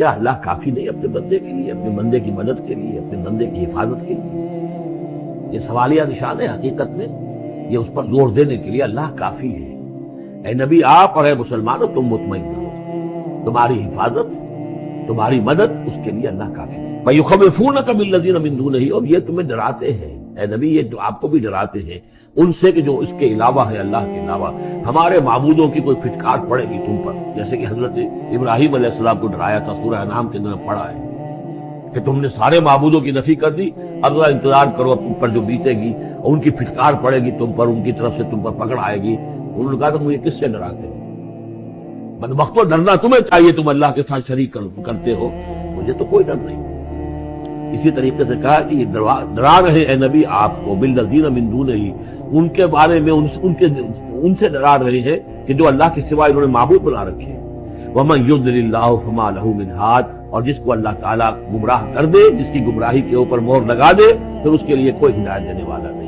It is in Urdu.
کیا اللہ کافی نہیں اپنے بندے کے لیے، اپنے بندے کی مدد کے لیے، اپنے بندے کی حفاظت کے لیے؟ یہ سوالیہ نشان ہے حقیقت میں، یہ اس پر زور دینے کے لیے اللہ کافی ہے۔ اے نبی آپ اور اے مسلمانوں تم مطمئن رہو، تمہاری حفاظت، تمہاری مدد اس کے لیے اللہ کافی ہے۔ وَيُخَوِّفُونَكَ بِالَّذِينَ مِن دُونِهِ، اور یہ تمہیں ڈراتے ہیں اے نبی، یہ تو آپ کو بھی ڈراتے ہیں ان سے کہ جو اس کے علاوہ ہے، اللہ کے علاوہ ہمارے معبودوں کی کوئی پھٹکار پڑے گی تم پر، جیسے کہ حضرت ابراہیم علیہ السلام کو ڈرایا تھا، سورہ انعام کے اندر پڑھا ہے کہ تم نے سارے معبودوں کی نفی کر دی، اب ذرا انتظار کرو تم پر جو بیتے گی، اور ان کی پھٹکار پڑے گی تم پر، ان کی طرف سے تم پر پکڑ آئے گی۔ انہوں نے کہا تم مجھے کس سے ڈراتے ہو؟ بدبختو ڈرنا تمہیں چاہیے، تم اللہ کے ساتھ شریک کرتے ہو، مجھے تو کوئی ڈر نہیں۔ اسی طریقے سے کہا کہ یہ ڈرا رہے اے نبی آپ کو بالذین من دونہ، ان کے بارے میں ان سے ڈرا رہے ہیں کہ جو اللہ کے سوا انہوں نے معبود بنا رکھے۔ وَمَن يُضْلِلِ اللَّهُ فَمَا لَهُ مِنْ هَادٍ، اور جس کو اللہ تعالیٰ گمراہ کر دے، جس کی گمراہی کے اوپر مہر لگا دے، پھر اس کے لیے کوئی ہدایت دینے والا نہیں۔